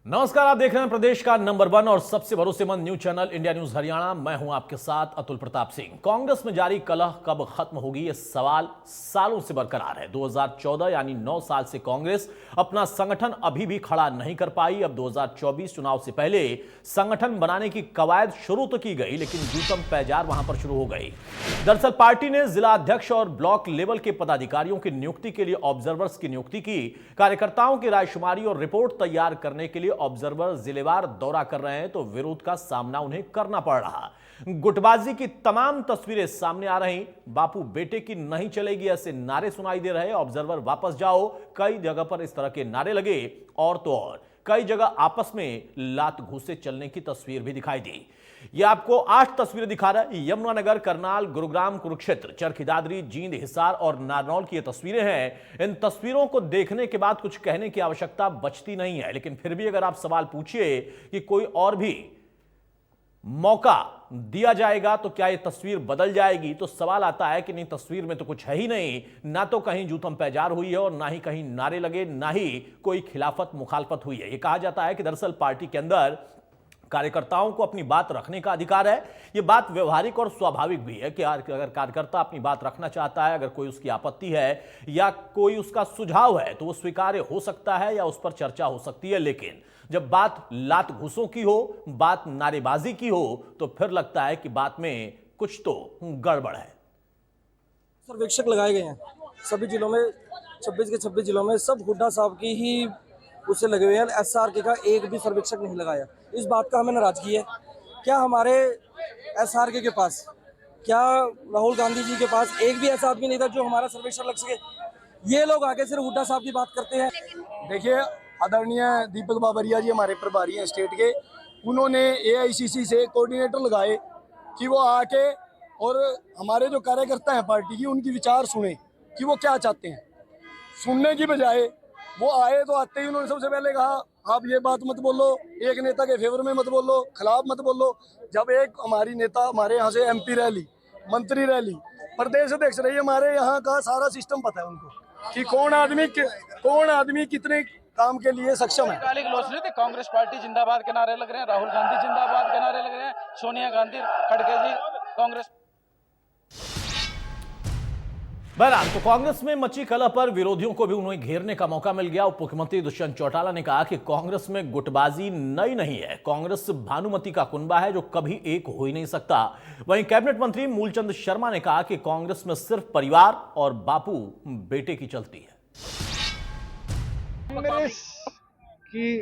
नमस्कार, आप देख रहे हैं प्रदेश का नंबर 1 और सबसे भरोसेमंद news channel India news Haryana. मैं हूं आपके साथ अतुल प्रताप सिंह। कांग्रेस में जारी कलह कब खत्म होगी, यह सवाल सालों से बरकरार है। 2014 यानी 9 साल से कांग्रेस अपना संगठन अभी भी खड़ा नहीं कर पाई। अब 2024 चुनाव से पहले संगठन बनाने की कवायद शुरू तो की गई, लेकिन जूतम पैजार वहां पर शुरू हो गई। दरअसल पार्टी ने जिला अध्यक्ष और ब्लॉक लेवल के पदाधिकारियों की नियुक्ति के लिए ऑब्जर्वर्स की नियुक्ति की। कार्यकर्ताओं की रायशुमारी और रिपोर्ट तैयार करने के लिए ऑब्जर्वर जिलेवार दौरा कर रहे हैं, तो विरोध का सामना उन्हें करना पड़ रहा। गुटबाजी की तमाम तस्वीरें सामने आ रही। बापू बेटे की नहीं चलेगी ऐसे नारे सुनाई दे रहे। ऑब्जर्वर वापस जाओ, कई जगह पर इस तरह के नारे लगे। और तो और कई जगह आपस में लात घूंसे चलने की तस्वीर भी दिखाई दी। ये आपको 8 तस्वीरें दिखा रहा है। यमुनानगर, करनाल, गुरुग्राम, कुरुक्षेत्र, चरखी दादरी, जींद, हिसार और नारनौल की ये तस्वीरें हैं। इन तस्वीरों को देखने के बाद कुछ कहने की आवश्यकता बचती नहीं है, लेकिन फिर भी अगर आप सवाल पूछिए कि कोई और भी मौका दिया जाएगा तो क्या यह तस्वीर बदल जाएगी, तो सवाल आता है कि नहीं, तस्वीर में तो कुछ है ही नहीं। ना तो कहीं जूतम पैजार हुई है और ना ही कहीं नारे लगे, ना ही कोई खिलाफत मुखालफत हुई है। यह कहा जाता है कि दरअसल पार्टी के अंदर कार्यकर्ताओं को अपनी बात रखने का अधिकार है। यह बात व्यवहारिक और स्वाभाविक भी है कि अगर कार्यकर्ता अपनी बात रखना चाहता है, अगर कोई उसकी आपत्ति है या कोई उसका सुझाव है, तो वो स्वीकार्य हो सकता है या उस पर चर्चा हो सकती है। लेकिन जब बात लात घूसों की हो, बात नारेबाजी की हो, तो फिर लगता है कि बात में कुछ तो गड़बड़ है। सर्वेक्षक लगाए गए हैं सभी जिलों में, 26 के 26 जिलों में। सब हुड्डा साहब की ही उससे लगे हुए हैं। एसआरके का एक भी सर्वेक्षक नहीं लगाया। इस बात का हमें नाराजगी है। क्या हमारे एसआरके के पास, क्या राहुल गांधी जी के पास एक भी ऐसा आदमी नहीं था जो हमारा सर्वेक्षण लग सके? ये लोग आगे सिर्फ हुड्डा साहब की बात करते हैं। देखिए, आदरणीय दीपक बाबरिया जी हमारे प्रभारी हैं स्टेट के, उन्होंने एआईसीसी से कोऑर्डिनेटर लगाए कि वो आके और हमारे जो कार्यकर्ता हैं पार्टी की, उनकी विचार सुने कि वो क्या चाहते हैं। सुनने की बजाय वो आए तो आते ही उन्होंने सबसे पहले कहा, आप ये बात मत बोलो, एक नेता के फेवर में मत बोलो, खिलाफ मत बोलो। जब एक हमारी नेता हमारे यहाँ से एमपी रैली, मंत्री रैली, प्रदेश अध्यक्ष रही, हमारे यहाँ का सारा सिस्टम पता है उनको कि कौन आदमी कितने काम के लिए सक्षम है। काली ग्लोस नहीं थी। कांग्रेस पार्टी जिंदाबाद के नारे लग रहे हैं, राहुल गांधी जिंदाबाद के नारे लग रहे हैं, सोनिया गांधी, खड़गे जी, कांग्रेस। बहरहाल तो कांग्रेस में मची कलह पर विरोधियों को भी उन्हें घेरने का मौका मिल गया। उप मुख्यमंत्री दुष्यंत चौटाला ने कहा कि कांग्रेस में गुटबाजी नई नहीं है, कांग्रेस भानुमति का कुनबा है जो कभी एक हो ही नहीं सकता। वहीं कैबिनेट मंत्री मूलचंद शर्मा ने कहा कि कांग्रेस में सिर्फ परिवार और बापू बेटे की चलती है। कांग्रेस की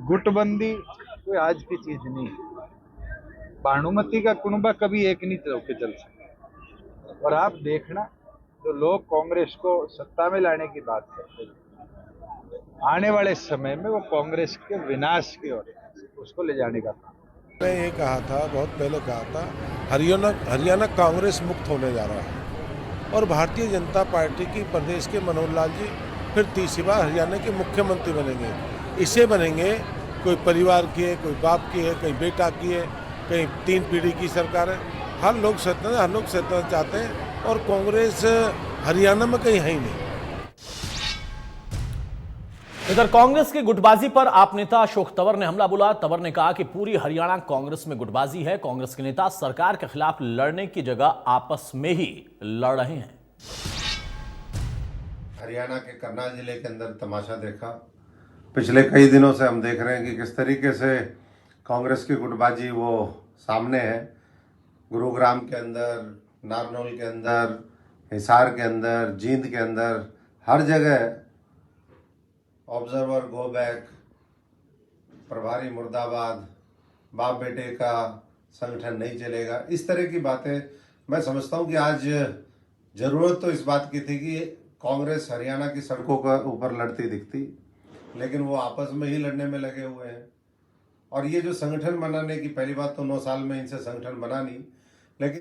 गुटबंदी कोई आज की चीज नहीं है। भानुमति का कुनबा कभी एक नहीं होकर चल सकता। और आप देखना, जो लोग कांग्रेस को सत्ता में लाने की बात करते हैं, आने वाले समय में वो कांग्रेस के विनाश की ओर उसको ले जाने का काम। मैंने ये कहा था, बहुत पहले कहा था, हरियाणा कांग्रेस मुक्त होने जा रहा है और भारतीय जनता पार्टी की प्रदेश के मनोहर लाल जी फिर तीसरी बार हरियाणा के मुख्यमंत्री बनेंगे। इसे बनेंगे, कोई परिवार की है, कोई बाप की है, कहीं बेटा की है, कहीं 3 पीढ़ी की सरकार है। हर लोग सत्ता चाहते हैं और कांग्रेस हरियाणा में कहीं है ही नहीं। इधर कांग्रेस की गुटबाजी पर आप नेता अशोक तंवर ने हमला बोला। तंवर ने कहा कि पूरी हरियाणा कांग्रेस में गुटबाजी है। कांग्रेस के नेता सरकार के खिलाफ लड़ने की जगह आपस में ही लड़ रहे हैं। हरियाणा के करनाल जिले के अंदर तमाशा देखा। पिछले कई दिनों से हम देख रहे हैं कि किस तरीके से कांग्रेस की गुटबाजी वो सामने है। गुरुग्राम के अंदर, नारनौल के अंदर, हिसार के अंदर, जींद के अंदर, हर जगह ऑब्जर्वर गो बैक, प्रभारी मुर्दाबाद, बाप बेटे का संगठन नहीं चलेगा, इस तरह की बातें। मैं समझता हूं कि आज जरूरत तो इस बात की थी कि कांग्रेस हरियाणा की सड़कों के ऊपर लड़ती दिखती, लेकिन वो आपस में ही लड़ने में लगे हुए हैं। और ये जो संगठन बनाने की, पहली बात तो 9 साल में इनसे संगठन बना नहीं, लेकिन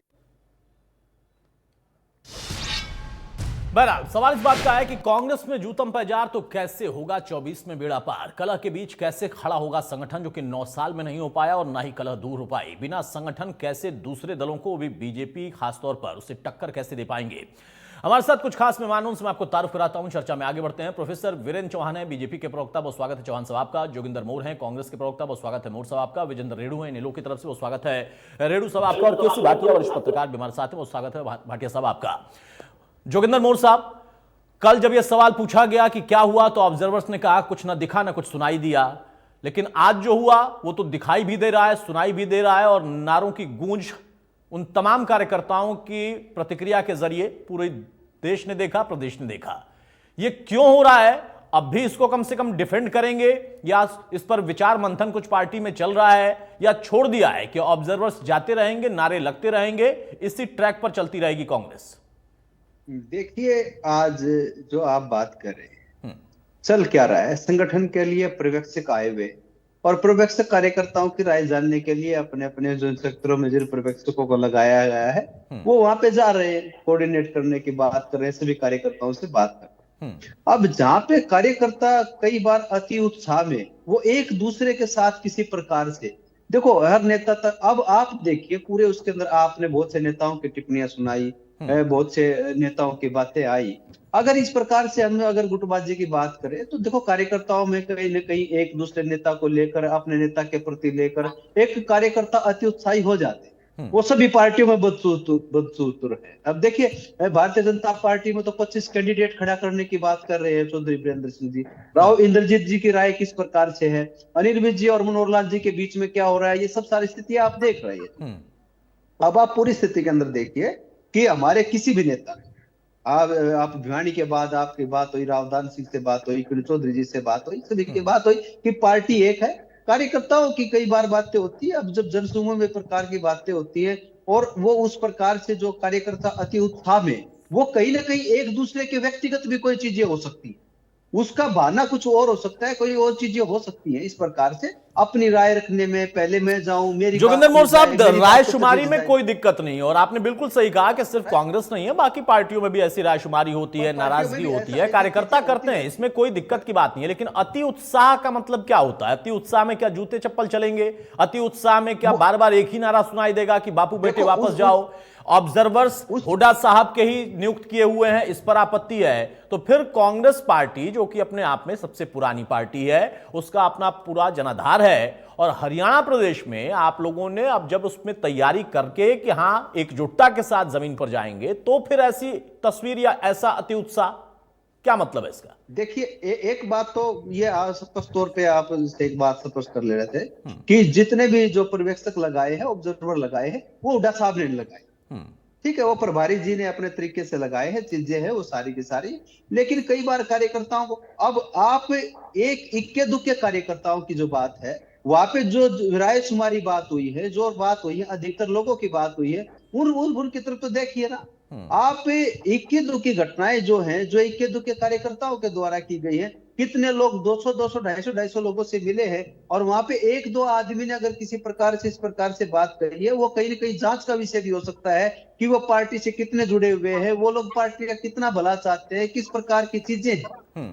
बहरहाल सवाल इस बात का है कि कांग्रेस में जूतम पैजार तो कैसे होगा 24 में बेड़ा पार। कलह के बीच कैसे खड़ा होगा संगठन जो कि 9 साल में नहीं हो पाया और ना ही कलह दूर हो पाई। बिना संगठन कैसे दूसरे दलों को भी बीजेपी खासतौर पर उसे टक्कर कैसे दे पाएंगे। हमारे साथ कुछ खास मेहमानों उनसे मैं आपको तारुफ कराता हूं। चर्चा में आगे बढ़ते हैं। प्रोफेसर वीरेंद्र चौहान है, बीजेपी के प्रवक्ता, बहुत स्वागत है चौहान साहब आपका। जोगिंदर मोर हैं, कांग्रेस के प्रवक्ता, बहुत स्वागत है मोर साहब आपका। विजेंद्र रेणु हैं नीलो की तरफ से, बहुत स्वागत है रेणु साहब आपका। और केसी भाटिया वरिष्ठ पत्रकार भी हमारे साथ हैं, बहुत स्वागत है भाटिया साहब आपका। जोगिंदर मोर साहब, कल जब यह सवाल पूछा गया कि क्या हुआ, तो ऑब्जर्वर्स ने कहा कुछ ना दिखा ना कुछ सुनाई दिया, लेकिन आज जो हुआ वो तो दिखाई भी दे रहा है, सुनाई भी दे रहा है, और नारों की गूंज उन तमाम कार्यकर्ताओं की प्रतिक्रिया के जरिए पूरे देश ने देखा, प्रदेश ने देखा। ये क्यों हो रहा है? अब भी इसको कम से कम डिफेंड करेंगे, या इस पर विचार मंथन कुछ पार्टी में चल रहा है, या छोड़ दिया है कि ऑब्जर्वर्स जाते रहेंगे, नारे लगते रहेंगे, इसी ट्रैक पर चलती रहेगी कांग्रेस? देखिए, आज जो आप बात कर रहे हैं, चल क्या रहा है? संगठन के लिए पर्यवेक्षक आए हुए, और पर्यवेक्षक कार्यकर्ताओं की राय जानने के लिए अपने अपने जो सेक्टरों में जिन पर्यवेक्षकों को लगाया गया है वो वहां पे जा रहे हैं, कोऑर्डिनेट करने की बात कर रहे हैं, सभी कार्यकर्ताओं से बात कर रहे हैं। अब जहां पे कार्यकर्ता कई बार अति उत्साह में वो एक दूसरे के साथ किसी प्रकार से, देखो हर नेता तक, अब आप देखिए पूरे उसके अंदर आपने बहुत से नेताओं की टिप्पणियां सुनाई, बहुत से नेताओं की बातें आई। अगर इस प्रकार से हम अगर गुटबाजी की बात करें तो देखो कार्यकर्ताओं में कहीं न कहीं एक दूसरे नेता को लेकर, अपने नेता के प्रति लेकर एक कार्यकर्ता अति उत्साही हो जाते हैं। वो सभी पार्टियों में बदसूर है। अब देखिए भारतीय जनता पार्टी में तो 25 कैंडिडेट खड़ा करने की बात कर रहे हैं चौधरी वीरेंद्र सिंह जी। राव इंद्रजीत जी की राय किस प्रकार से है, अनिल विज जी और मनोहर लाल जी के बीच में क्या हो रहा है, ये सब सारी स्थितियां आप देख रहे हैं। अब आप पूरी स्थिति के अंदर देखिए कि हमारे किसी भी नेता, आप भिवानी के बाद आपकी बात हुई, रावदान सिंह से बात हुई, चौधरी जी से बात हुई, सभी की बात हुई कि पार्टी एक है। कार्यकर्ताओं की कई बार बातें होती है, अब जब जनसमूह में प्रकार की बातें होती है और वो उस प्रकार से जो कार्यकर्ता अति उत्साह में, वो कहीं ना कहीं एक दूसरे के व्यक्तिगत भी कोई चीजें हो सकती है, उसका बहाना कुछ और हो सकता है, कोई और चीजें हो सकती है। इस प्रकार से अपनी राय रखने में पहले मैं जाऊं, मेरी जोगिंदर मोर साहब, रायशुमारी में कोई दिक्कत नहीं, और आपने बिल्कुल सही कहा कि सिर्फ कांग्रेस नहीं है, बाकी पार्टियों में भी ऐसी रायशुमारी होती है, नाराजगी होती है, कार्यकर्ता करते हैं, इसमें कोई दिक्कत की बात नहीं है। लेकिन अति उत्साह का मतलब क्या होता है? अति उत्साह में क्या जूते चप्पल चलेंगे? अति उत्साह में क्या बार बार एक ही नारा सुनाई देगा कि बापू बेटे वापस जाओ? ऑब्जर्वर्स हुड्डा साहब के ही नियुक्त किए हुए हैं, इस पर आपत्ति है, तो फिर कांग्रेस पार्टी जो कि अपने आप में सबसे पुरानी पार्टी है, उसका अपना पूरा जनाधार है, और हरियाणा प्रदेश में आप लोगों ने अब जब उसमें तैयारी करके कि हां एकजुटता के साथ जमीन पर जाएंगे, तो फिर ऐसी तस्वीर या ऐसा अति उत्साह, क्या मतलब है इसका? देखिए एक बात तो ये स्पष्ट तौर पे आप एक बात स्पष्ट कर ले रहे थे कि जितने भी जो पर्यवेक्षक लगाए हैं, ऑब्जर्वर लगाए हैं, वो हुड्डा साहब ने लगाए, ठीक है, वो प्रभारी जी ने अपने तरीके से लगाए हैं, चीजें हैं वो सारी की सारी। लेकिन कई बार कार्यकर्ताओं को, अब आप एक इक्के दुक्के कार्यकर्ताओं की जो बात है, वहां पे जो रायशुमारी बात हुई है, जो बात हुई है, अधिकतर लोगों की बात हुई है, उनकी तरफ तो देखिए ना। आप इक्के दुक्की घटनाएं जो हैं, जो इक्के दुक्के कार्यकर्ताओं के द्वारा की गई है, कितने लोग 200 250 लोगों से मिले हैं, और वहां पे एक दो आदमी ने अगर किसी प्रकार से इस प्रकार से बात कही है, वो कहीं ना कहीं जांच का विषय भी हो सकता है कि वो पार्टी से कितने जुड़े हुए हैं, वो लोग पार्टी का कितना भला चाहते हैं, किस प्रकार की चीजें हैं।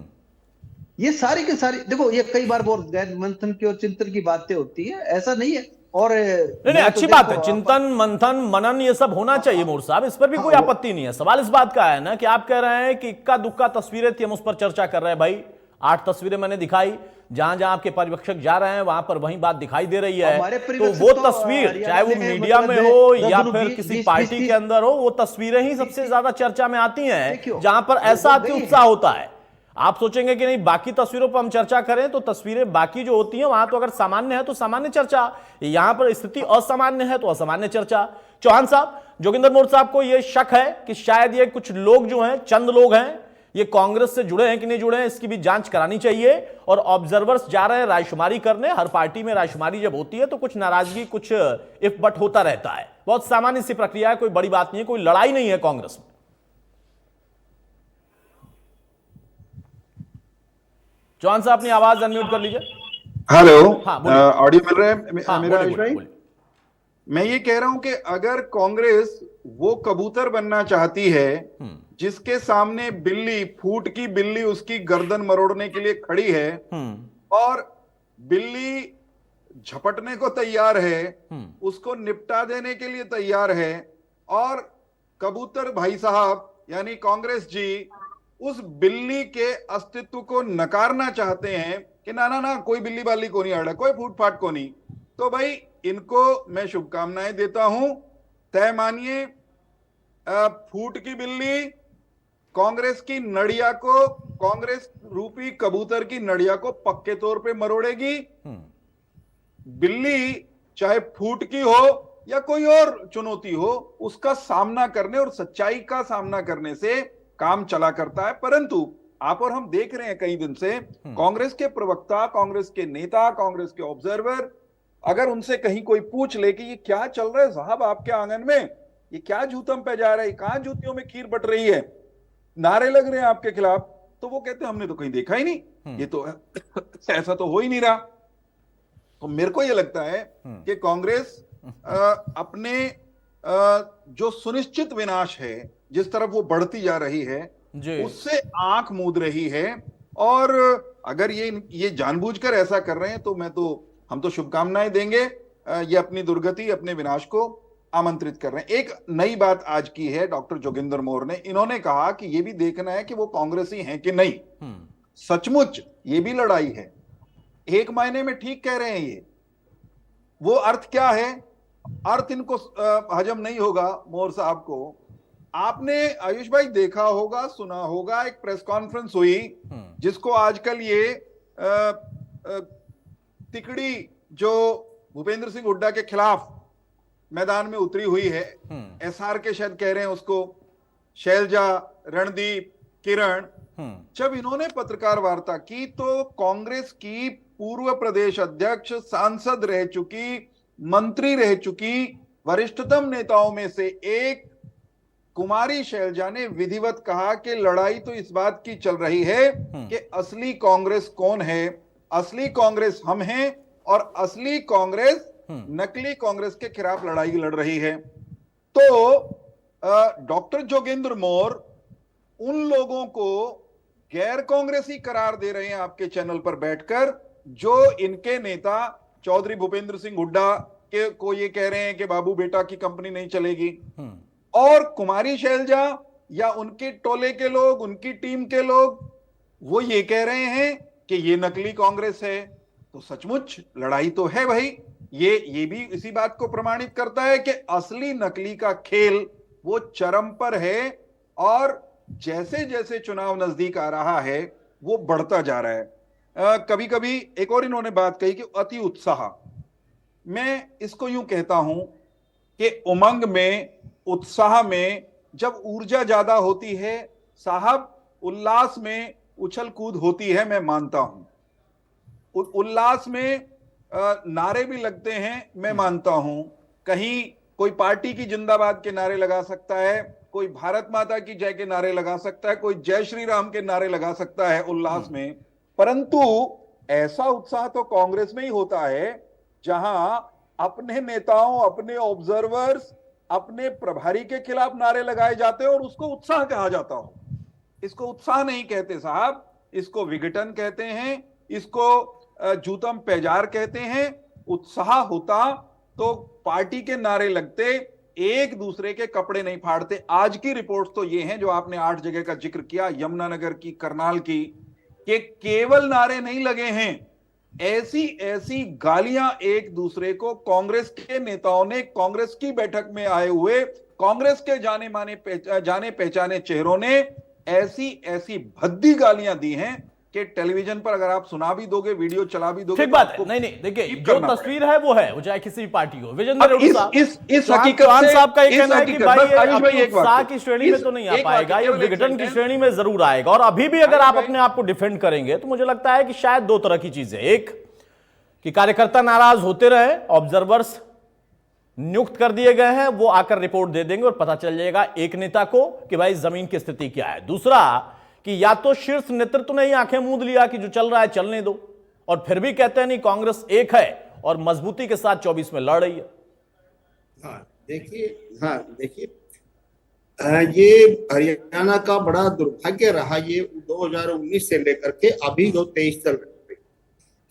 ये सारी के सारी देखो, ये कई बार बहुत गैर मंथन की और चिंतन की बातें होती है, ऐसा नहीं है। और नहीं, अच्छी बात है, चिंतन मंथन मनन ये सब होना चाहिए मोर साहब, इस पर भी कोई आपत्ति नहीं है। सवाल इस बात का है ना कि आप कह रहे हैं कि इक्का दुक्का तस्वीरें थी, हम उस पर चर्चा कर रहे हैं। भाई 8 तस्वीरें मैंने दिखाई, जहां जहां आपके पर्यवेक्षक जा रहे हैं वहां पर वही बात दिखाई दे रही है, तो वो तस्वीर चाहे वो मीडिया में हो या फिर किसी पार्टी के अंदर हो, वो तस्वीरें ही सबसे ज्यादा चर्चा में आती हैं जहां पर ऐसा अति उत्साह होता है। आप सोचेंगे कि नहीं बाकी तस्वीरों पर हम चर्चा करें, तो तस्वीरें बाकी जो होती हैं वहां तो अगर सामान्य है तो सामान्य चर्चा, यहां पर स्थिति असामान्य है तो असामान्य चर्चा। चौहान साहब, जोगिंदर मोर साहब को यह शक है कि शायद ये कुछ लोग जो हैं, चंद लोग हैं, ये कांग्रेस से जुड़े हैं कि नहीं जुड़े हैं, इसकी भी जांच करानी चाहिए। और ऑब्जर्वर्स जा रहे हैं रायशुमारी करने, हर पार्टी में रायशुमारी जब होती है तो कुछ नाराजगी, कुछ इफ बट होता रहता है, बहुत सामान्य सी प्रक्रिया है, कोई बड़ी बात नहीं है, कोई लड़ाई नहीं है कांग्रेस में। चौहान साहब अपनी आवाज अनम्यूट कर लीजिए। हेलो, हाँ, ऑडियो मिल रहा है हाँ, मेरा? बोलिए। मैं ये कह रहा हूं कि अगर कांग्रेस वो कबूतर बनना चाहती है जिसके सामने बिल्ली, फूट की बिल्ली उसकी गर्दन मरोड़ने के लिए खड़ी है और बिल्ली झपटने को तैयार है, उसको निपटा देने के लिए तैयार है, और कबूतर भाई साहब यानी कांग्रेस जी उस बिल्ली के अस्तित्व को नकारना चाहते हैं कि ना ना ना, कोई बिल्ली बाली को नहीं अड़ा, कोई फूट फाट को नहीं। तो भाई इनको मैं शुभकामनाएं देता हूं। तय मानिए, फूट की बिल्ली कांग्रेस की नड़िया को, कांग्रेस रूपी कबूतर की नड़िया को पक्के तौर पे मरोड़ेगी। बिल्ली चाहे फूट की हो या कोई और चुनौती हो, उसका सामना करने और सच्चाई का सामना करने से काम चला करता है। परंतु आप और हम देख रहे हैं कई दिन से कांग्रेस के प्रवक्ता, कांग्रेस के नेता, कांग्रेस के ऑब्जर्वर, अगर उनसे कहीं कोई पूछ ले कि ये क्या चल रहा है साहब आपके आंगन में, ये क्या जूतम पे जा रहा है, कहां जूतियों में खीर बट रही है, नारे लग रहे हैं आपके खिलाफ, तो वो कहते हैं हमने तो कहीं देखा ही नहीं, ये तो ऐसा तो हो ही नहीं रहा। तो मेरे को ये लगता है कि कांग्रेस अपने जो सुनिश्चित विनाश है, जिस तरफ वो बढ़ती जा रही है, उससे आंख मूंद रही है। और अगर ये जानबूझकर ऐसा कर रहे हैं तो हम तो शुभकामनाएं देंगे। ये अपनी दुर्गति, अपने विनाश को आमंत्रित कर रहे हैं। एक नई बात आज की है डॉक्टर जोगिंदर मोर ने, इन्होंने कहा कि ये भी देखना है कि वो कांग्रेसी हैं कि नहीं। सचमुच ये भी लड़ाई है, एक मायने में ठीक कह रहे हैं ये। वो अर्थ क्या है, अर्थ इनको हजम नहीं होगा मोर साहब को। आपने आयुष भाई देखा होगा, सुना होगा, एक प्रेस कॉन्फ्रेंस हुई जिसको आजकल ये तिकड़ी जो भूपेंद्र सिंह हुड्डा के खिलाफ मैदान में उतरी हुई है, एसआर के शायद कह रहे हैं उसको, शैलजा, रणदीप, किरण, जब इन्होंने पत्रकार वार्ता की तो कांग्रेस की पूर्व प्रदेश अध्यक्ष, सांसद रह चुकी, मंत्री रह चुकी, वरिष्ठतम नेताओं में से एक कुमारी शैलजा ने विधिवत कहा कि लड़ाई तो इस बात की चल रही है कि असली कांग्रेस कौन है। असली कांग्रेस हम हैं और असली कांग्रेस नकली कांग्रेस के खिलाफ लड़ाई लड़ रही है। तो डॉक्टर जोगेंद्र मोर उन लोगों को गैर कांग्रेसी करार दे रहे हैं आपके चैनल पर बैठकर, जो इनके नेता चौधरी भूपेंद्र सिंह हुड्डा के को ये कह रहे हैं कि बाबू बेटा की कंपनी नहीं चलेगी, और कुमारी शैलजा या उनके टोले के लोग, उनकी टीम के लोग, वो ये कह रहे हैं कि ये नकली कांग्रेस है। तो सचमुच लड़ाई तो है भाई। ये भी इसी बात को प्रमाणित करता है कि असली नकली का खेल वो चरम पर है, और जैसे जैसे चुनाव नजदीक आ रहा है वो बढ़ता जा रहा है। कभी कभी एक और इन्होंने बात कही कि अति उत्साह, मैं इसको यूं कहता हूं कि उमंग में, उत्साह में जब ऊर्जा ज्यादा होती है साहब, उल्लास में उछल कूद होती है, मैं मानता हूं। उल्लास में नारे भी लगते हैं, मैं मानता हूं। कहीं कोई पार्टी की जिंदाबाद के नारे लगा सकता है, कोई भारत माता की जय के नारे लगा सकता है, कोई जय श्री राम के नारे लगा सकता है उल्लास में। परंतु ऐसा उत्साह तो कांग्रेस में ही होता है जहां अपने नेताओं, अपने ऑब्जर्वर्स, अपने प्रभारी के खिलाफ नारे लगाए जाते हैं और उसको उत्साह कहा जाता हो। इसको उत्साह नहीं कहते साहब, इसको विघटन कहते हैं, इसको जूतम पेजार कहते हैं। उत्साह होता तो पार्टी के नारे लगते, एक दूसरे के कपड़े नहीं फाड़ते। आज की रिपोर्ट्स तो ये हैं जो आपने 8 जगह का जिक्र किया, यमुनानगर की, करनाल की, कि केवल नारे नहीं लगे हैं, ऐसी ऐसी गालियां एक दूसरे को कांग्रेस के नेताओं ने, कांग्रेस की बैठक में आए हुए कांग्रेस के जाने पहचाने चेहरों ने ऐसी ऐसी भद्दी गालियां दी हैं कि टेलीविजन पर अगर आप सुना भी दोगे, वीडियो चला भी दोगे, ठीक बात है। नहीं देखिए, जो तस्वीर है वो है, वो चाहे किसी भी पार्टी हो। विजेंद्र इस हकीकत साहब का ये कहना है कि भाई उत्साह की श्रेणी में तो नहीं आ पाएगा, ये विघटन की श्रेणी में जरूर आएगा। और अभी भी अगर आप अपने आप को डिफेंड करेंगे तो मुझे लगता है कि शायद दो तरह की चीजें, एक कि कार्यकर्ता नाराज होते रहे, ऑब्जर्वर्स नियुक्त कर दिए गए हैं, वो आकर रिपोर्ट दे देंगे और पता चल जाएगा एक नेता को कि भाई जमीन की स्थिति क्या है। दूसरा कि या तो शीर्ष नेतृत्व ने ही आंखें मूंद लिया कि जो चल रहा है चलने दो, और फिर भी कहते हैं नहीं कांग्रेस एक है और मजबूती के साथ 24 में लड़ रही है। देखिए ये हरियाणा का बड़ा दुर्भाग्य रहा, ये 2019 से लेकर के अभी जो 23 चल रही,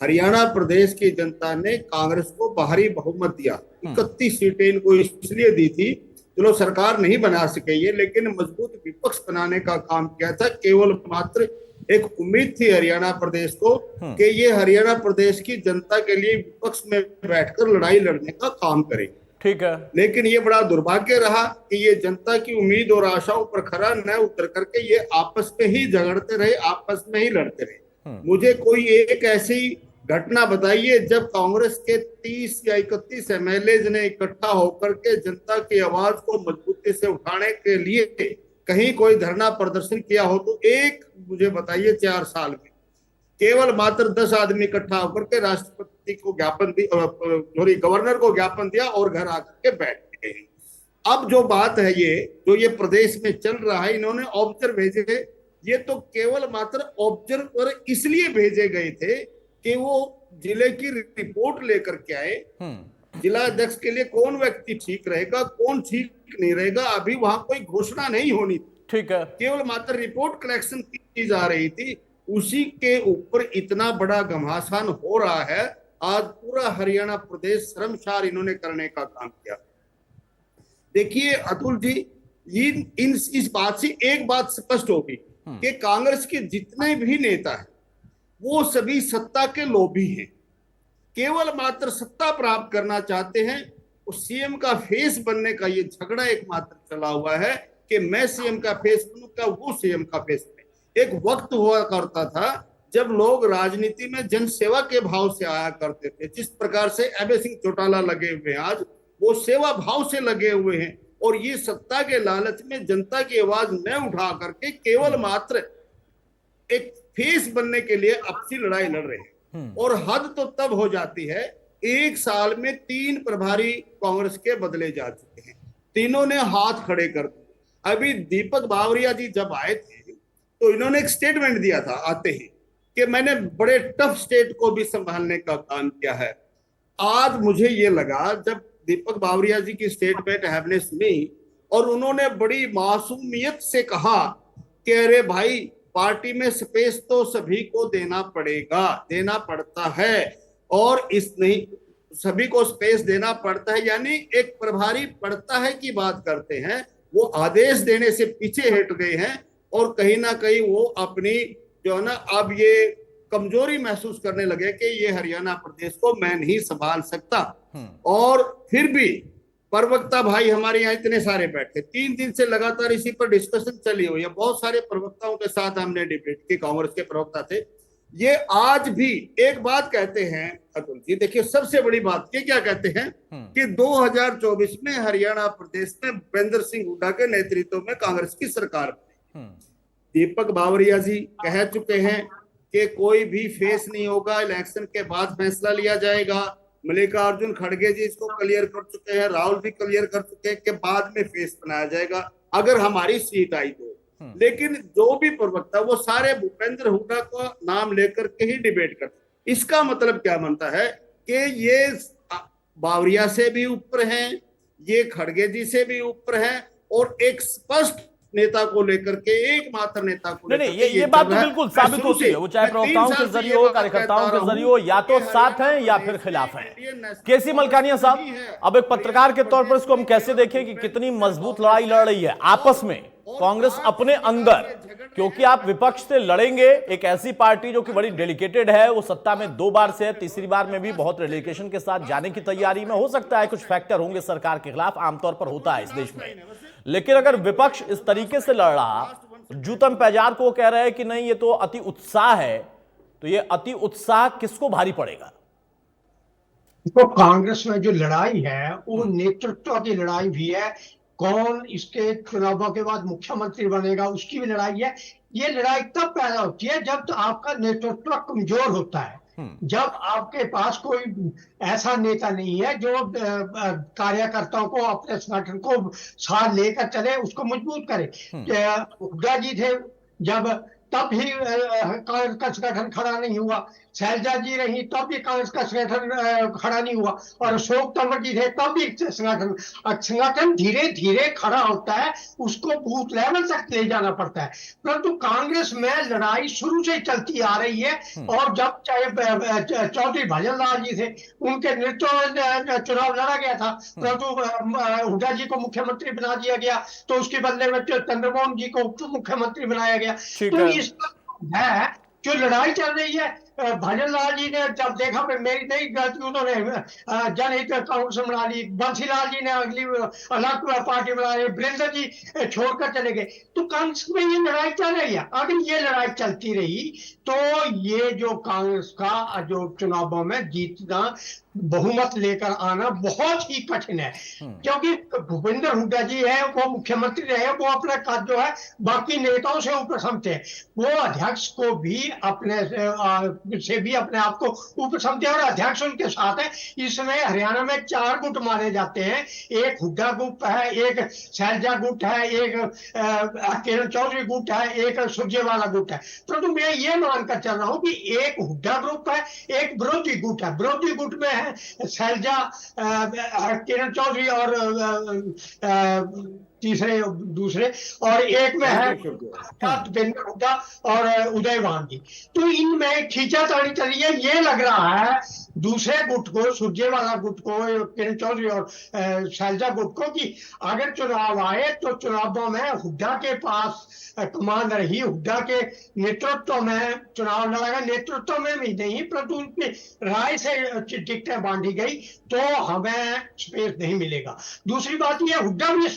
हरियाणा प्रदेश की जनता ने कांग्रेस को बाहरी बहुमत दिया। 31 सीटें इनको इसलिए दी थी चलो सरकार नहीं बना सके ये, लेकिन मजबूत विपक्ष बनाने का काम किया था। केवल मात्र एक उम्मीद थी हरियाणा प्रदेश को कि ये हरियाणा प्रदेश की जनता के लिए विपक्ष में बैठकर लड़ाई लड़ने का काम करे। ठीक है, लेकिन ये बड़ा दुर्भाग्य रहा कि ये जनता की उम्मीद और आशाओं पर खरा न उतर करके ये आपस में ही झगड़ते रहे, आपस में ही लड़ते रहे। मुझे कोई एक ऐसी घटना बताइए जब कांग्रेस के 30 या 31 एमएलए ने इकट्ठा होकर के जनता की आवाज को मजबूती से उठाने के लिए कहीं कोई धरना प्रदर्शन किया हो, तो एक मुझे बताइए 4 साल में केवल मात्र 10 आदमी इकट्ठा होकर के राष्ट्रपति को ज्ञापन दिया, गवर्नर को ज्ञापन दिया और घर आकर के बैठ गए। अब जो बात है ये जो ये प्रदेश में चल रहा है, इन्होंने ऑब्जर्वर भेजे, ये तो केवल मात्र ऑब्जर्वर इसलिए भेजे गए थे कि वो जिले की रिपोर्ट लेकर के आए। जिला अध्यक्ष के लिए कौन व्यक्ति ठीक रहेगा, कौन ठीक नहीं रहेगा, अभी वहां कोई घोषणा नहीं होनी थी। ठीक है, केवल मात्र रिपोर्ट कलेक्शन की जा रही थी, उसी के ऊपर इतना बड़ा घमासान हो रहा है। आज पूरा हरियाणा प्रदेश शर्मसार इन्होंने करने का काम किया। देखिए अतुल जी, इस बात से एक बात स्पष्ट होगी कि कांग्रेस के जितने भी नेता हैं वो सभी सत्ता के लोभी हैं, केवल मात्र सत्ता प्राप्त करना चाहते हैं। उस सीएम का फेस बनने का ये झगड़ा एकमात्र चला हुआ है कि मैं सीएम का फेस बनूं, क्या वो सीएम का फेस बने। एक वक्त हुआ करता था जब लोग राजनीति में जनसेवा के भाव से आया करते थे। जिस प्रकार से अभय सिंह चौटाला लगे हुए हैं आज, वो सेवा भाव से लगे हुए हैं, और ये सत्ता के लालच में जनता की आवाज न उठा करके केवल मात्र एक फेस बनने के लिए आपसी लड़ाई लड़ रहे हैं। और हद तो तब हो जाती है, एक साल में 3 प्रभारी कांग्रेस के बदले जा चुके हैं, तीनों ने हाथ खड़े कर दिए। अभी दीपक बावरिया जी जब आए थे तो इन्होंने एक स्टेटमेंट दिया था आते ही कि मैंने बड़े टफ स्टेट को भी संभालने का काम किया है। आज मुझे ये लगा जब दीपक बावरिया जी की स्टेटमेंट हमने सुनी और उन्होंने बड़ी मासूमियत से कहा कि अरे भाई, पार्टी में स्पेस तो सभी को देना पड़ेगा, देना पड़ता है, और इस नहीं सभी को स्पेस देना पड़ता है, यानी एक प्रभारी पड़ता है की बात करते हैं, वो आदेश देने से पीछे हट गए हैं और कहीं ना कहीं वो अपनी जो है ना अब ये कमजोरी महसूस करने लगे कि ये हरियाणा प्रदेश को मैं नहीं संभाल सकता। और फिर भी प्रवक्ता भाई हमारे यहाँ इतने सारे बैठे, 3 दिन से लगातार इसी पर डिस्कशन चली हुई है। बहुत सारे प्रवक्ताओं के साथ हमने डिबेट की, कांग्रेस के प्रवक्ता थे। ये आज भी एक बात कहते हैं अतुल जी, देखिए सबसे बड़ी बात ये क्या कहते हैं कि 2024 में हरियाणा प्रदेश में भूपेंद्र सिंह हुड्डा के नेतृत्व में कांग्रेस की सरकार बनी। दीपक बावरिया जी कह चुके हैं कि कोई भी फेस नहीं होगा, इलेक्शन के बाद फैसला लिया जाएगा। मल्लिकार्जुन खड़गे जी इसको क्लियर कर चुके हैं, राहुल भी क्लियर कर चुके हैं कि बाद में फेस बनाया जाएगा अगर हमारी सीट आई तो। लेकिन जो भी प्रवक्ता वो सारे भूपेंद्र हुड्डा का नाम लेकर के ही डिबेट करते। इसका मतलब क्या बनता है कि ये बावरिया से भी ऊपर हैं, ये खड़गे जी से भी ऊपर हैं, और एक स्पष्ट नेता को लेकर के, एकमात्र नेता को लेकर नहीं, ये बात तो बिल्कुल साबित होती है, वो चाहे प्रवक्ताओं के जरिए हो, कार्यकर्ताओं के जरिए हो, या तो साथ हैं या फिर खिलाफ हैं। केसी मलकानिया साहब, अब एक पत्रकार के तौर पर इसको हम कैसे देखें कि कितनी मजबूत लड़ाई लड़ रही है आपस में कांग्रेस अपने अंदर, क्योंकि आप विपक्ष से लड़ेंगे, एक ऐसी पार्टी जो कि बड़ी डेडिकेटेड है, वो सत्ता में 2 बार से है, तीसरी बार में भी बहुत डेडिकेशन के साथ जाने की तैयारी में। हो सकता है कुछ फैक्टर होंगे सरकार के खिलाफ, आमतौर पर होता है इस देश में, लेकिन अगर विपक्ष इस तरीके से लड़ रहा, जूतम पैजार को कह रहे हैं कि नहीं ये तो अति उत्साह है, तो ये अति उत्साह किसको भारी पड़ेगा? तो कांग्रेस में जो लड़ाई है वो नेतृत्व की लड़ाई भी है, कौन इसके चुनावों के बाद मुख्यमंत्री बनेगा उसकी भी लड़ाई है। ये लड़ाई तब पैदा होती है जब तो आपका नेतृत्व कमजोर होता है, जब आपके पास कोई ऐसा नेता नहीं है जो कार्यकर्ताओं को, अपने संगठन को साथ लेकर चले, उसको मजबूत करे। हुड्डा जी थे जब तब भी कांग्रेस का संगठन खड़ा नहीं हुआ। शैलजा जी रही तब भी कांग्रेस का संगठन खड़ा नहीं हुआ, और अशोक तंवर जी थे तब भी संगठन धीरे धीरे खड़ा होता है, उसको बूथ लेवल तक ले जाना पड़ता है। परंतु कांग्रेस में लड़ाई शुरू से चलती आ रही है, और जब चाहे चौधरी भजन लाल जी थे, उनके नेतृत्व में चुनाव लड़ा गया था, परंतु हुड्डा जी को मुख्यमंत्री बना दिया गया, तो उसके बदले में चंद्रमोहन जी को उप मुख्यमंत्री बनाया गया। तो इस है जो लड़ाई चल रही है, भजन लाल जी ने जब देखा मेरी नहीं गलती, उन्होंने जनहित कांग्रेस बना ली, बंसीलाल जी ने अगली अलग पार्टी बना ली, वीरेंद्र जी छोड़कर चले गए। तो कांग्रेस में ये लड़ाई चल रही है। अगर ये लड़ाई चलती रही तो ये जो कांग्रेस का जो चुनावों में जीतना, बहुमत लेकर आना बहुत ही कठिन है, क्योंकि भूपेंद्र हुड्डा जी है, वो मुख्यमंत्री रहे, वो अपना काज जो है बाकी नेताओं से ऊपर समझते हैं, वो अध्यक्ष को भी अपने से भी अपने आप को ऊपर समझते हैं, और अध्यक्ष उनके साथ है। इसमें हरियाणा में 4 गुट माने जाते हैं, एक हुड्डा गुट है, एक शैलजा गुट है, एक किरण चौधरी गुट है, एक सुरजेवाला गुट है। तो मैं ये मानकर चल रहा हूँ कि एक हुड्डा ग्रुप है, एक विरोधी गुट है। विरोधी गुट में है शैलजा, किरण चौधरी और तीसरे दूसरे, और एक में है भूपेंद्र हुड्डा और उदयवान जी। तो इनमें खींचातानी चली है। ये लग रहा है दूसरे गुट को, सुरजेवाला गुट को, किरण चौधरी और शैलजा गुट को, कि अगर चुनाव आए तो चुनावों में हुड्डा के पास कमान रही, हुड्डा के नेतृत्व में चुनाव लड़ेगा, नेतृत्व में भी नहीं परंतु उनकी राय से टिकटें बांटी गई तो हमें स्पेस नहीं मिलेगा। दूसरी बात यह, हुड्डा भी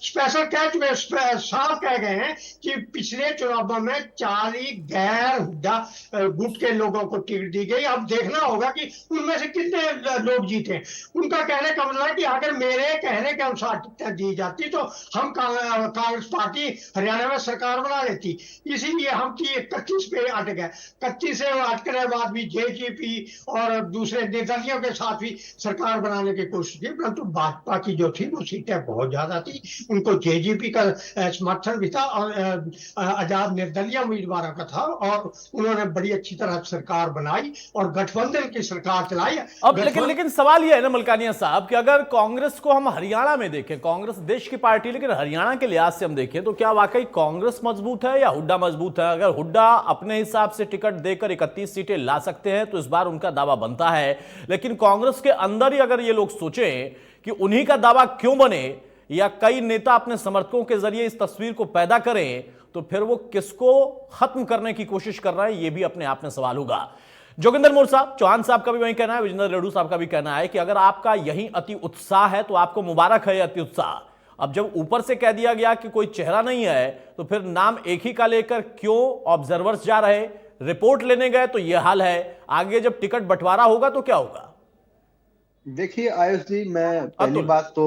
स्पेशल कैच में साफ कह गए हैं कि पिछले चुनावों में 40 गैर हुड्डा गुट के लोगों को टिकट दी गई। अब देखना होगा कि उनमें से कितने लोग जीते। उनका कहने का मतलब है कि अगर मेरे कहने के अनुसार टिकटें दी जाती तो हम कांग्रेस पार्टी हरियाणा में सरकार बना लेती, इसीलिए हम 31 पे अटक गए। 31 से अटकने के बाद भी जेजेपी और दूसरे निर्दलियों के साथ भी सरकार बनाने की कोशिश की, परंतु भाजपा की जो थी वो सीटें बहुत ज्यादा थी, उनको जेजेपी का समर्थन भी था और आजाद निर्दलीय उम्मीदवारों का था, और उन्होंने बड़ी अच्छी तरह सरकार बनाई और गठबंधन की सरकार चलाई। अब लेकिन सवाल यह है ना मलकानिया साहब कि अगर कांग्रेस को हम हरियाणा में देखें, कांग्रेस देश की पार्टी, लेकिन हरियाणा के लिहाज से हम देखें तो क्या वाकई कांग्रेस मजबूत है या हुड्डा मजबूत है? अगर हुड्डा अपने हिसाब से टिकट देकर 31 सीटें ला सकते हैं तो इस बार उनका दावा बनता है, लेकिन कांग्रेस के अंदर ही अगर ये लोग सोचें कि उन्हीं का दावा क्यों बने, या कई नेता अपने समर्थकों के जरिए इस तस्वीर को पैदा करें, तो फिर वो किसको खत्म करने की कोशिश कर रहे हैं, ये भी अपने आप में सवाल होगा। जोगिंदर मोर साहब, चौहान साहब का भी वही कहना है, विजेंद्र रेड्डू साहब का भी कहना है कि अगर आपका यही अति उत्साह है तो आपको मुबारक है अति उत्साह। अब जब ऊपर से कह दिया गया कि कोई चेहरा नहीं है तो फिर नाम एक ही का लेकर क्यों ऑब्जर्वर्स जा रहे, रिपोर्ट लेने गए तो यह हाल है, आगे जब टिकट बंटवारा होगा तो क्या होगा? देखिए आयुष जी, मैं पहली बात तो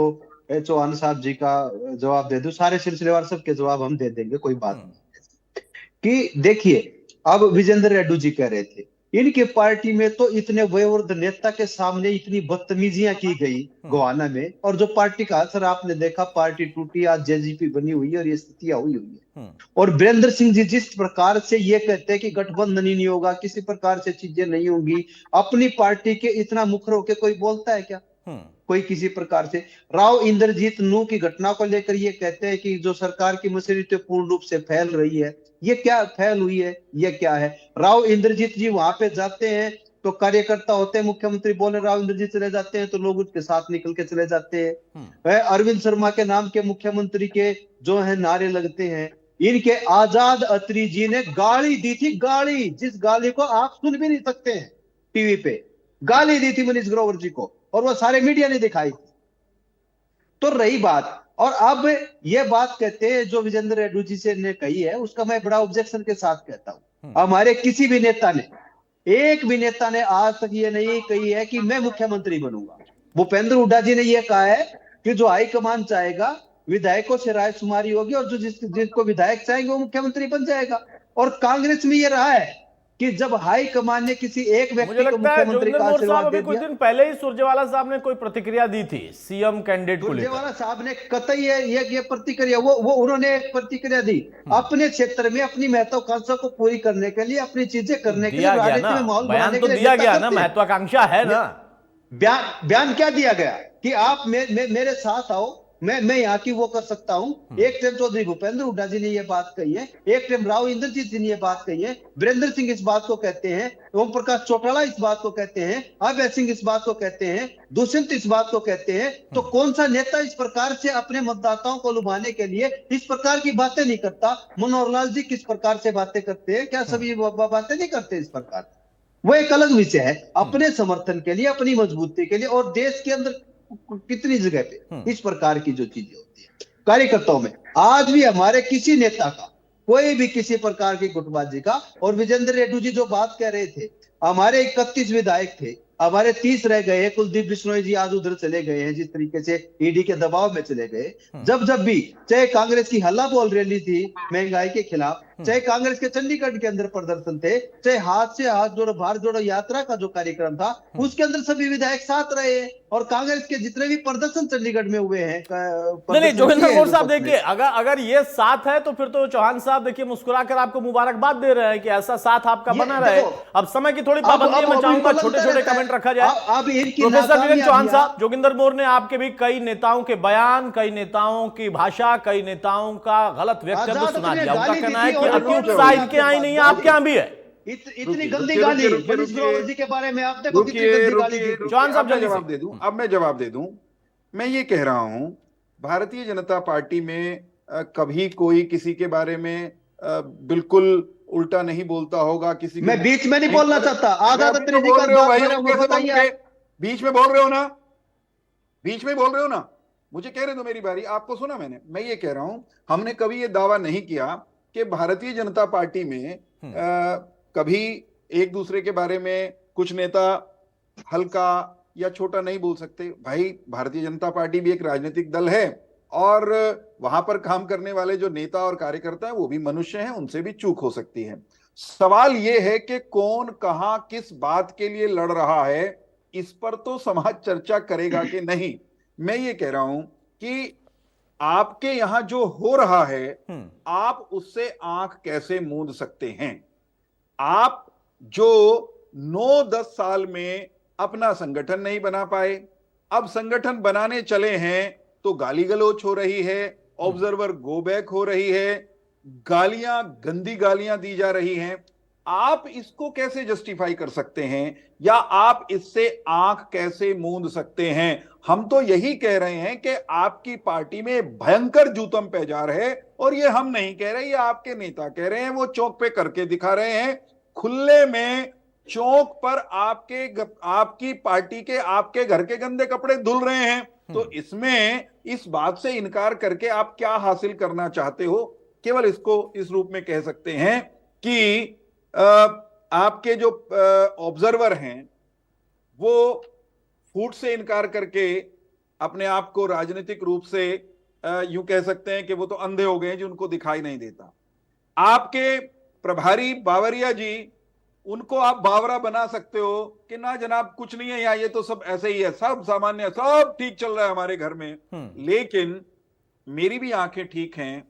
चौहान साहब जी का जवाब दे दूं, सारे सिलसिलेवार सबके जवाब हम दे देंगे, कोई बात नहीं। कि देखिए, अब विजेंद्र रेड्डू जी कह रहे थे इनकी पार्टी में तो इतने वयोवृद्ध नेता के सामने इतनी बदतमीजियां की गई गोवाना में, और जो पार्टी का असर आपने देखा, पार्टी टूटी, आज जेजेपी बनी हुई है और ये स्थितियां हुई है। और वीरेंद्र सिंह जी जिस प्रकार से ये कहते हैं कि गठबंधन ही नहीं होगा, किसी प्रकार से चीजें नहीं होंगी, अपनी पार्टी के इतना मुखर होकर कोई बोलता है क्या? कोई किसी प्रकार से। राव इंद्रजीत नू की घटना को लेकर ये कहते हैं कि जो सरकार की मशीनरी पूर्ण रूप से फैल रही है, ये क्या फैल हुई है, ये क्या है? राव इंद्रजीत जी वहां पे जाते हैं तो कार्यकर्ता होते हैं, मुख्यमंत्री बोले राव इंद्रजीत चले जाते हैं तो लोग उसके साथ निकल के चले जाते हैं। अरविंद शर्मा के नाम के मुख्यमंत्री के जो है नारे लगते हैं। इनके आजाद अत्री जी ने गाली दी थी, गाली, जिस गाली को आप सुन भी नहीं सकते हैं टीवी पे, गाली दी थी मनीष ग्रोवर जी को, और वो सारे मीडिया ने दिखाई थी। तो रही बात, और अब ये बात कहते हैं जो विजेंद्र रेड्डू जी से ने कही है, उसका मैं बड़ा ऑब्जेक्शन के साथ कहता हूं। हमारे किसी भी नेता ने, एक भी नेता ने आज तक ये नहीं कही है कि मैं मुख्यमंत्री बनूंगा। भूपेंद्र हुड्डा जी ने यह कहा है कि जो हाईकमान चाहेगा, विधायकों से राय शुमारी होगी और जो जिसको विधायक चाहेंगे वो मुख्यमंत्री बन जाएगा। और कांग्रेस में ये रहा है कि जब हाई कमान ने किसी एक मुझे व्यक्ति को लगता है मुख्यमंत्री जोगिंदर का मोर साहब आशीर्वाद अभी दे कुछ दिया। दिन पहले ही सुरजेवाला साहब ने कोई प्रतिक्रिया दी थी सीएम कैंडिडेट को लेकर। सुरजेवाला साहब ने कतई ये प्रतिक्रिया वो उन्होंने एक प्रतिक्रिया दी अपने क्षेत्र में अपनी महत्वाकांक्षा को पूरी करने के लिए, अपनी चीजें करने के लिए, दिया गया राजनीति ना, में माहौल बयान बनाने तो के लिए दिया नेता गया ना, करते हैं। महत्वाकांक्षा है ना। बयान क्या दिया गया कि आप मेरे साथ आओ, मैं यहाँ की वो कर सकता हूँ। एक टाइम चौधरी भूपेंद्र हुड्डा जी ने ये बात कही है, एक टाइम राव इंद्रजीत जी ने ये बात कही है, वीरेंद्र सिंह इस बात को कहते हैं, ओम प्रकाश चौटाला इस बात को कहते हैं, अभय सिंह इस बात को कहते हैं, दुष्यंत इस बात को कहते हैं। तो कौन सा नेता इस प्रकार से अपने मतदाताओं को लुभाने के लिए इस प्रकार की बातें नहीं करता? मनोहर लाल जी किस प्रकार से बातें करते हैं? क्या सभी बातें नहीं करते इस प्रकार? वो एक अलग विषय है, अपने समर्थन के लिए, अपनी मजबूती के लिए, और देश के अंदर कितनी जगह पे इस प्रकार की जो चीजें होती है कार्यकर्ताओं में। आज भी हमारे किसी नेता का कोई भी किसी प्रकार की गुटबाजी का, और विजेंद्र रेड्डी जी जो बात कह रहे थे, हमारे 31 विधायक थे, हमारे 30 रह गए। कुलदीप बिश्नोई जी आज उधर चले गए हैं, जिस तरीके से ईडी के दबाव में चले गए। जब भी चाहे कांग्रेस की हल्ला बोल रैली थी महंगाई के खिलाफ, चाहे कांग्रेस के चंडीगढ़ के अंदर प्रदर्शन थे, चाहे हाथ से हाथ जोड़ो भारत जोड़ो यात्रा का जो कार्यक्रम था, उसके अंदर सभी विधायक साथ रहे हैं। और कांग्रेस के जितने भी प्रदर्शन चंडीगढ़ में हुए हैं, नहीं जोगिंदर मोर साहब देखिए, अगर ये साथ है तो फिर तो चौहान साहब देखिए मुस्कुराकर आपको मुबारकबाद दे रहे हैं कि ऐसा साथ आपका बना रहे। अब समय की थोड़ी पाबंदी मैं चाहूंगा, छोटे छोटे कमेंट रखा जाए। प्रोफेसर वीरेंद्र चौहान साहब, जोगिंदर मोर ने आपके भी कई नेताओं के बयान, कई नेताओं की भाषा, कई नेताओं का गलत व्यक्तित्व सुना दिया। उनका कहना है कि अति उत्साह इनके यहाँ ही नहीं है, आपके यहाँ भी है। इतनी गंदी गाली मनीष ग्रोवर जी के बारे में आप देखो कितनी गंदी गाली दी। चौहान साहब जल्दी जवाब दे दूं, अब मैं जवाब दे दूं। मैं ये कह रहा हूं, भारतीय जनता पार्टी में कभी कोई किसी के बारे में बिल्कुल उल्टा नहीं बोलता होगा। किसी मैं बीच में नहीं बोलना चाहता, आधा बोल रहे हो, बीच में बोल रहे हो ना, बीच में बोल रहे हो ना, मुझे कह रहे दो मेरी बारी। आपको सुना मैंने, मैं ये कह रहा हूं, हमने कभी ये दावा नहीं किया कि भारतीय जनता पार्टी में कभी एक दूसरे के बारे में कुछ नेता हल्का या छोटा नहीं बोल सकते। भाई भारतीय जनता पार्टी भी एक राजनीतिक दल है, और वहां पर काम करने वाले जो नेता और कार्यकर्ता हैं वो भी मनुष्य हैं, उनसे भी चूक हो सकती है। सवाल ये है कि कौन कहां किस बात के लिए लड़ रहा है, इस पर तो समाज चर्चा करेगा कि नहीं। मैं ये कह रहा हूं कि आपके यहां जो हो रहा है, आप उससे आंख कैसे मूंद सकते हैं? आप जो 9-10 साल में अपना संगठन नहीं बना पाए, अब संगठन बनाने चले हैं तो गाली गलौच हो रही है, ऑब्जर्वर गो बैक हो रही है, गालियां, गंदी गालियां दी जा रही हैं। आप इसको कैसे जस्टिफाई कर सकते हैं, या आप इससे आंख कैसे मूंद सकते हैं? हम तो यही कह रहे हैं कि आपकी पार्टी में भयंकर जूतम पेजार है, और ये हम नहीं कह रहे, ये आपके नेता कह रहे हैं। वो चौक पे करके दिखा रहे हैं, खुले में चौक पर आपकी पार्टी के आपके घर के गंदे कपड़े धुल रहे हैं। तो इसमें इस बात से इनकार करके आप क्या हासिल करना चाहते हो? केवल इसको इस रूप में कह सकते हैं कि आपके जो ऑब्जर्वर हैं वो फूट से इनकार करके अपने आप को राजनीतिक रूप से यूं कह सकते हैं कि वो तो अंधे हो गए हैं, जिनको दिखाई नहीं देता। आपके प्रभारी बावरिया जी, उनको आप बावरा बना सकते हो कि ना जनाब कुछ नहीं है यहाँ, ये तो सब ऐसे ही है, सब सामान्य, सब ठीक चल रहा है हमारे घर में। लेकिन मेरी भी आंखें ठीक हैं,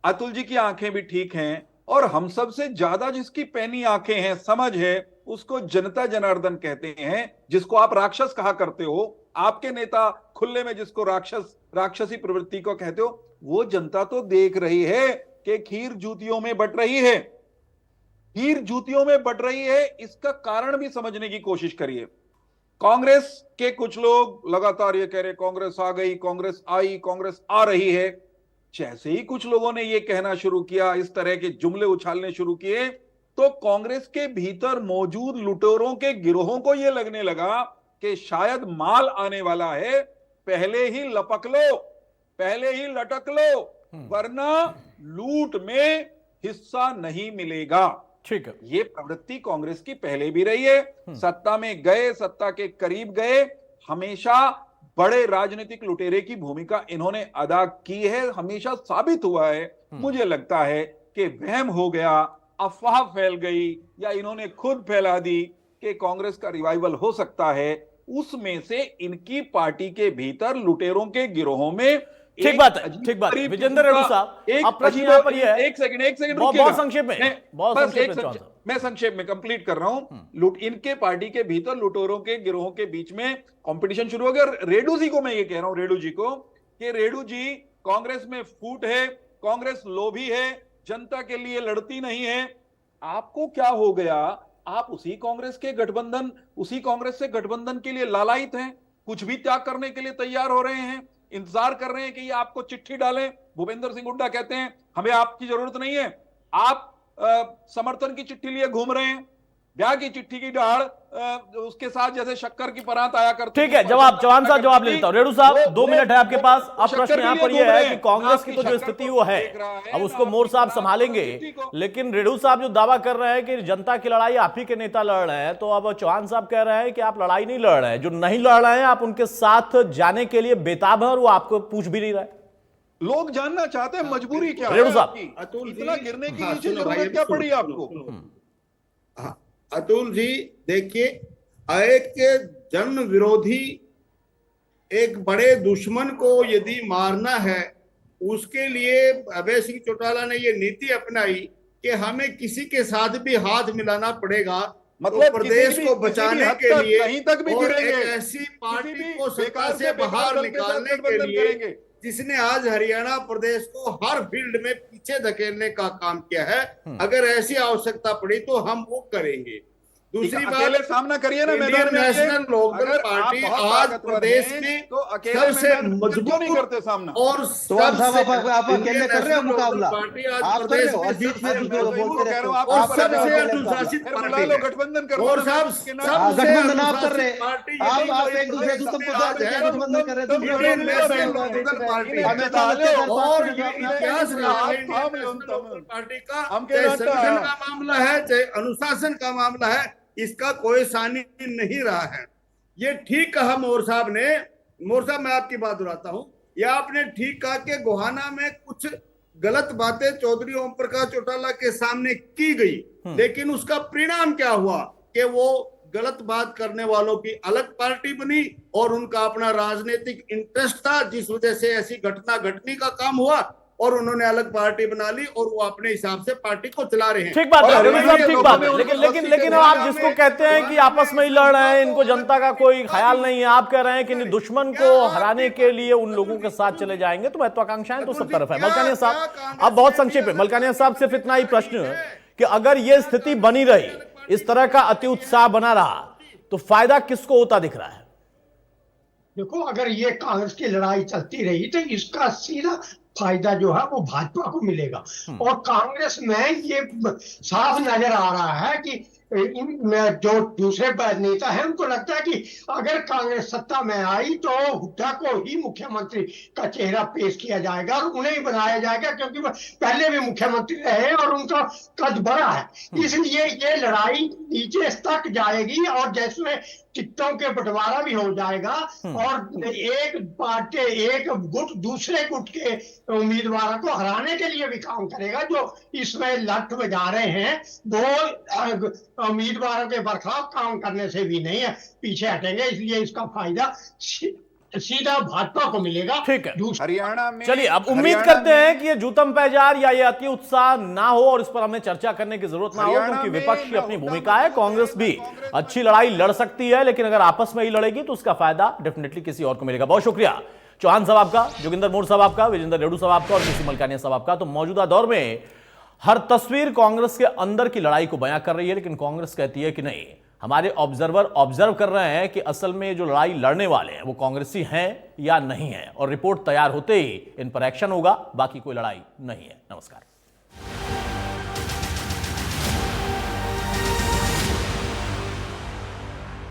अतुल जी की आंखें भी ठीक हैं, और हम सबसे ज्यादा जिसकी पैनी आंखें हैं, समझ है, उसको जनता जनार्दन कहते हैं, जिसको आप राक्षस कहा करते हो। आपके नेता खुले में जिसको राक्षसी प्रवृत्ति को कहते हो, वो जनता तो देख रही है कि खीर जूतियों में बट रही है, खीर जूतियों में बट रही है। इसका कारण भी समझने की कोशिश करिए। कांग्रेस के कुछ लोग लगातार ये कह रहे कांग्रेस आ गई, कांग्रेस आई, कांग्रेस आ रही है। जैसे ही कुछ लोगों ने ये कहना शुरू किया, इस तरह के जुमले उछालने शुरू किए, तो कांग्रेस के भीतर मौजूद लुटेरों के गिरोहों को यह लगने लगा कि शायद माल आने वाला है, पहले ही लपक लो, पहले ही लटक लो, वरना लूट में हिस्सा नहीं मिलेगा। ठीक है, ये प्रवृत्ति कांग्रेस की पहले भी रही है। सत्ता में गए, सत्ता के करीब गए, हमेशा बड़े राजनीतिक लुटेरे की भूमिका इन्होंने अदा की है, हमेशा साबित हुआ है। मुझे लगता है कि वहम हो गया, अफवाह फैल गई या इन्होंने खुद फैला दी कि कांग्रेस का रिवाइवल हो सकता है, उसमें से इनकी पार्टी के भीतर लुटेरों के गिरोहों में ठीक बात है, ठीक बात। विजेंद्र रेड्डी साहब, अब प्रश्न यहाँ पर यह है, एक सेकंड बहुत संक्षेप में, मैं संक्षेप में कंप्लीट कर रहा हूं। इनके पार्टी के भीतर लुटेरों के गिरोहों के बीच में कंपटीशन शुरू हो गया। और रेड्डू जी को मैं ये कह रहा हूं, रेड्डू जी को, कि रेड्डू जी कांग्रेस में फूट है, कांग्रेस लोभी है, जनता के लिए लड़ती नहीं है। आपको क्या हो गया? आप उसी कांग्रेस से गठबंधन के लिए लालायित हैं, कुछ भी त्याग करने के लिए तैयार हो रहे हैं, इंतजार कर रहे हैं कि ये आपको चिट्ठी डालें। भूपेंद्र सिंह हुड्डा कहते हैं हमें आपकी जरूरत नहीं है, आप समर्थन की चिट्ठी लिए घूम रहे हैं। ब्याह की चिट्ठी की डाल उसके साथ जैसे शक्कर की परात आया करती। ठीक है, जवाब चौहान साहब जवाब ले लेता हूं। रेड्डू साहब 2 मिनट है आपके पास। अब प्रश्न यहां पर यह है कि कांग्रेस की तो जो स्थिति वो है, अब उसको मोर साहब संभालेंगे, लेकिन रेड्डू साहब जो दावा कर रहे हैं कि जनता की लड़ाई आप ही के नेता लड़ रहे हैं, तो अब चौहान साहब कह रहे हैं कि आप लड़ाई नहीं लड़ रहे हैं, जो नहीं लड़ रहे हैं आप उनके साथ जाने के लिए बेताब है और वो आपको पूछ भी नहीं रहे। लोग जानना चाहते हैं मजबूरी क्या है रेड्डू साहब, इतना गिरने की नीचे जरूरत क्या पड़ी आपको? अतुल जी देखिए, एक जन विरोधी एक बड़े दुश्मन को यदि मारना है, उसके लिए अभय सिंह चौटाला ने ये नीति अपनाई कि हमें किसी के साथ भी हाथ मिलाना पड़ेगा, मतलब तो प्रदेश को बचाने के लिए कहीं तक भी और एक ऐसी पार्टी को सत्ता से बाहर निकालने के लिए जिसने आज हरियाणा प्रदेश को हर फील्ड में पीछे धकेलने का काम किया है। अगर ऐसी आवश्यकता पड़ी तो हम वो करेंगे। दूसरी बात, सामना करिए ना, इंडियन नेशनल लोकदल पार्टी आज प्रदेश में सबसे मजबूत नहीं करते सामना, और आप अकेले कर रहे हो मुकाबला, आप प्रदेश में बीच में दूसरे को बोलते रहते हो, और सबसे अनुशासित पार्टी गठबंधन कर, और गठबंधन आप कर रहे, आप एक दूसरे को गठबंधन कर रहे, इंडियन नेशनल लोकदल पार्टी और इतिहास पार्टी का, चाहे संगठन का मामला है चाहे अनुशासन का मामला है, इसका कोई सानी नहीं रहा है। ये ठीक कहा मोर साहब ने। मोर साहब, मैं आपकी बात दोहराता हूं, या आपने ठीक कहा कि गोहाना में कुछ गलत बातें चौधरी ओम प्रकाश चौटाला के सामने की गई, लेकिन उसका परिणाम क्या हुआ कि वो गलत बात करने वालों की अलग पार्टी बनी और उनका अपना राजनीतिक इंटरेस्ट था, जिस वजह से ऐसी घटना घटने का काम हुआ और उन्होंने अलग पार्टी बना ली और वो अपने हिसाब से पार्टी को चला रहे हैं। ठीक बात है, ठीक बात है, लेकिन आप जिसको कहते हैं कि आपस में ही लड़ रहे हैं, इनको जनता का कोई ख्याल नहीं है, आप कह रहे हैं कि दुश्मन को हराने के लिए उन लोगों के साथ चले जाएंगे, तो महत्वाकांक्षाएं तो सब तरफ है। मलकानिया साहब, अब बहुत संक्षेप है, मलकानिया साहब सिर्फ इतना ही प्रश्न कि अगर ये स्थिति बनी रही, इस तरह का अति उत्साह बना रहा, तो फायदा किसको होता दिख रहा है? देखो, अगर ये कांग्रेस की लड़ाई चलती रही तो इसका सीधा फायदा जो है वो भाजपा को मिलेगा। और कांग्रेस में ये साफ नजर आ रहा है कि जो दूसरे नेता हैं उनको लगता है कि अगर कांग्रेस सत्ता में आई तो हुड्डा को ही मुख्यमंत्री का चेहरा पेश किया जाएगा और उन्हें ही बनाया जाएगा, क्योंकि वह पहले भी मुख्यमंत्री रहे और उनका कद बड़ा है। इसलिए ये लड़ाई नीचे तक जाएगी और जैसे टिकटों के बंटवारा भी हो जाएगा और एक पार्टी, एक गुट दूसरे गुट के उम्मीदवारों को हराने के लिए भी काम करेगा। जो इसमें लठ बजा रहे हैं वो उम्मीदवारों के बरखलाफ काम करने से भी नहीं है पीछे हटेंगे, इसलिए इसका फायदा सीधा भाजपा को मिलेगा। ठीक है, हरियाणा में चलिए अब उम्मीद करते हैं कि ये जूतम पैजार या ये अति उत्साह ना हो और इस पर हमें चर्चा करने की जरूरत ना हो, क्योंकि विपक्ष की अपनी भूमिका है। कांग्रेस भी अच्छी लड़ाई लड़ सकती है, लेकिन अगर आपस में ही लड़ेगी तो उसका फायदा डेफिनेटली किसी और को मिलेगा। बहुत शुक्रिया चौहान साहब आपका, जोगिंदर मोर साहब आपका, विजेंद्र रेड्डू साहब आपका और पीसी मलकानिया साहब आपका। तो मौजूदा दौर में हर तस्वीर कांग्रेस के अंदर की लड़ाई को बयां कर रही है, लेकिन कांग्रेस कहती है कि नहीं, हमारे ऑब्जर्वर ऑब्जर्व कर रहे हैं कि असल में जो लड़ाई लड़ने वाले हैं वो कांग्रेसी हैं या नहीं है, और रिपोर्ट तैयार होते ही इन पर एक्शन होगा, बाकी कोई लड़ाई नहीं है। नमस्कार।